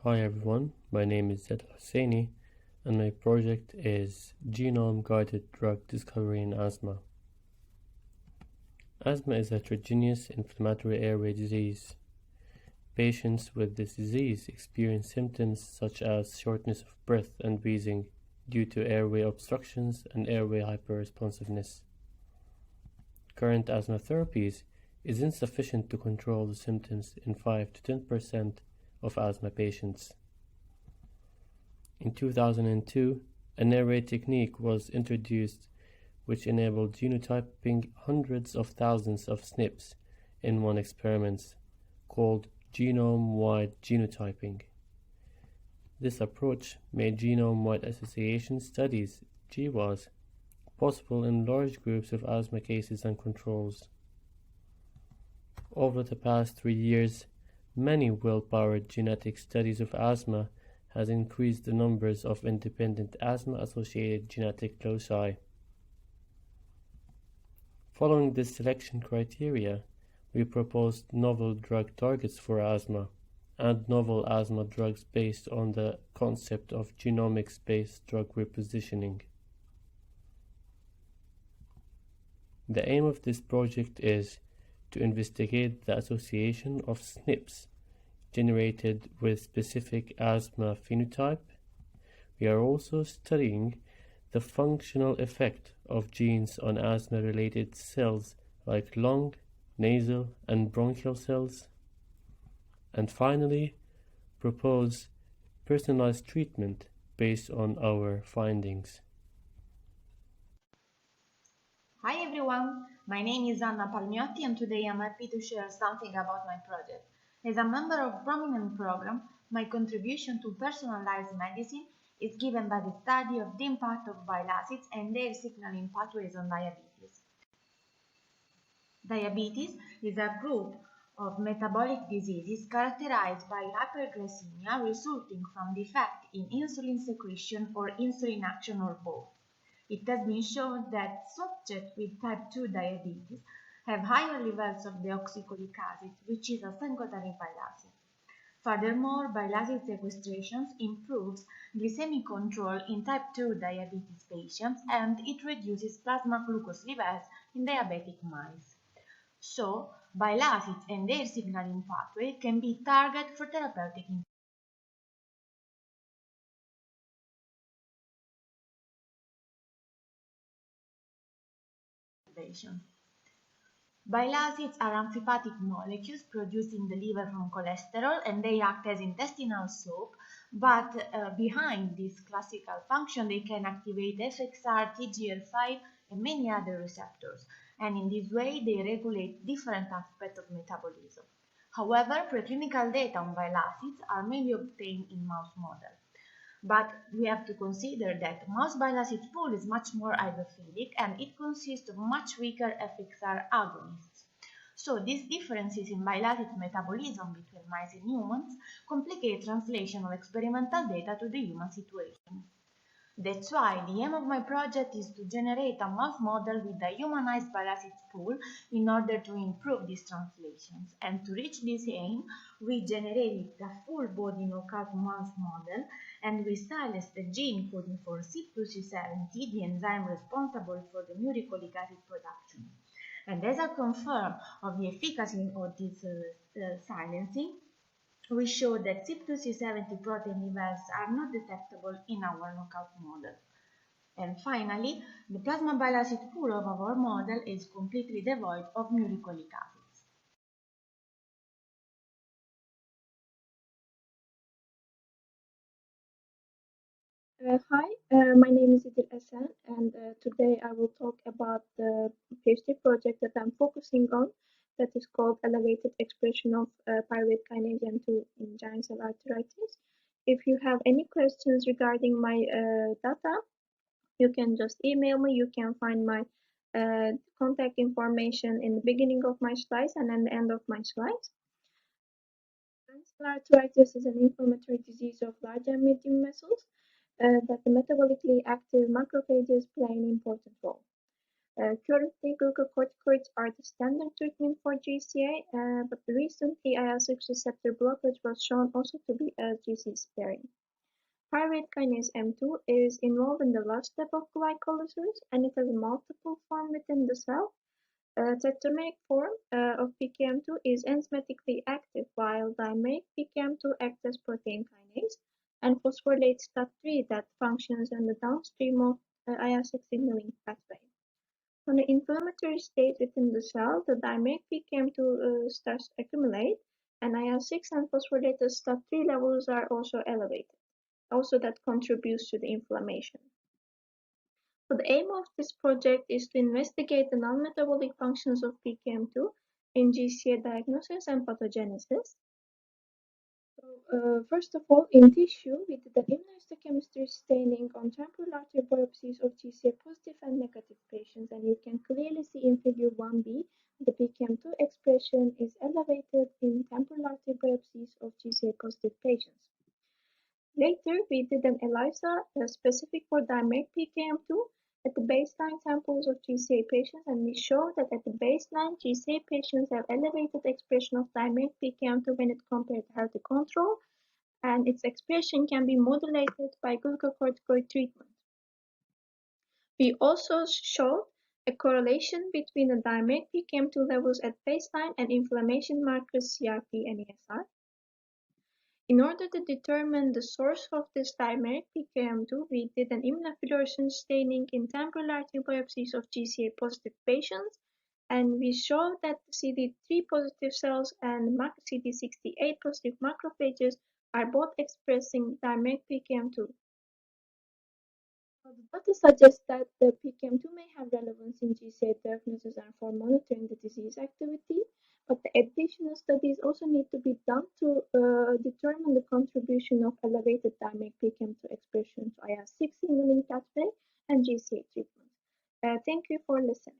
Hi everyone, my name is Zed Hosseini and my project is Genome-Guided Drug Discovery in Asthma. Asthma is a heterogeneous inflammatory airway disease. Patients with this disease experience symptoms such as shortness of breath and wheezing due to airway obstructions and airway hyperresponsiveness. Current asthma therapies is insufficient to control the symptoms in 5 to 10% of asthma patients. In 2002, an array technique was introduced which enabled genotyping hundreds of thousands of SNPs in one experiment, called genome-wide genotyping. This approach made genome-wide association studies, GWAS, possible in large groups of asthma cases and controls. Over the past 3 years, many well-powered genetic studies of asthma has increased the numbers of independent asthma-associated genetic loci. Following this selection criteria, we proposed novel drug targets for asthma and novel asthma drugs based on the concept of genomics-based drug repositioning. The aim of this project is to investigate the association of SNPs generated with specific asthma phenotype. We are also studying the functional effect of genes on asthma-related cells like lung, nasal, and bronchial cells. And finally, propose personalized treatment based on our findings. Hi everyone, my name is Anna Palmiotti and today I'm happy to share something about my project. As a member of prominent program, my contribution to personalized medicine is given by the study of the impact of bile acids and their signaling pathways on diabetes. Diabetes is a group of metabolic diseases characterized by hyperglycemia resulting from defect in insulin secretion or insulin action or both. It has been shown that subjects with type 2 diabetes have higher levels of deoxycholic acid, which is a secondary bile acid. Furthermore, bile acid sequestration improves glycemic control in type 2 diabetes patients and it reduces plasma glucose levels in diabetic mice. So, bile acids and their signaling pathway can be targeted for therapeutic intervention. Bile acids are amphipathic molecules produced in the liver from cholesterol and they act as intestinal soap, but behind this classical function they can activate FXR, TGF5 and many other receptors, and in this way they regulate different aspects of metabolism. However, preclinical data on bile acids are mainly obtained in mouse models. But we have to consider that mouse bile acid pool is much more hydrophilic and it consists of much weaker FXR agonists. So these differences in bile acid metabolism between mice and humans complicate translation of experimental data to the human situation. That's why the aim of my project is to generate a mouse model with a humanized bile acid pool in order to improve these translations. And to reach this aim, we generated a full body knockout mouse model and we silenced the gene coding for CYP2C70, the enzyme responsible for the uricolic acid production. And as a confirm of the efficacy of this silencing, we show that CYP2C70 protein levels are not detectable in our knockout model. And finally, the plasma bile acid pool of our model is completely devoid of uricolic acids. Hi, my name is Idil Esen, and today I will talk about the PhD project that I'm focusing on that is called Elevated Expression of Pyruvate Kinase M2 in Giant Cell Arteritis. If you have any questions regarding my data, you can just email me. You can find my contact information in the beginning of my slides and at the end of my slides. Giant cell arteritis is an inflammatory disease of large and medium vessels that the metabolically active macrophages play an important role. Currently, glucocorticoids are the standard treatment for GCA, but recently IL-6 receptor blockage was shown also to be GC sparing. Pyruvate kinase M2 is involved in the last step of glycolysis, and it has multiple forms within the cell. Tetrameric form of PKM2 is enzymatically active, while dimeric PKM2 acts as protein kinase and phosphorylates STAT3 that functions on the downstream of IL-6 signaling pathway. On the inflammatory state within the cell, the dimeric PKM2 starts to accumulate, and IL-6 and phosphorylated STAT3 levels are also elevated. Also, that contributes to the inflammation. So the aim of this project is to investigate the non-metabolic functions of PKM2 in GCA diagnosis and pathogenesis. So, first of all, in tissue, we did an immunohistochemistry staining on temporal artery biopsies of GCA positive and negative patients, and you can clearly see in figure 1b the PKM2 expression is elevated in temporal artery biopsies of GCA positive patients. Later, we did an ELISA specific for dimeric PKM2 at the baseline samples of GCA patients, and we show that at the baseline, GCA patients have elevated expression of dimeric PKM2 when it compared to healthy control, and its expression can be modulated by glucocorticoid treatment. We also showed a correlation between the dimeric PKM2 levels at baseline and inflammation markers CRP and ESR. In order to determine the source of this dimeric PKM2, we did an immunofluorescence staining in temporal artery biopsies of GCA positive patients, and we showed that CD3 positive cells and CD68 positive macrophages are both expressing dimeric PKM2. The data suggests that the PKM2 may have relevance in GCA diagnosis and for monitoring the disease activity, but the additional studies also need to be done to determine the contribution of elevated dimeric PKM2 expression to IL-6 signaling pathway and GCA treatment. Thank you for listening.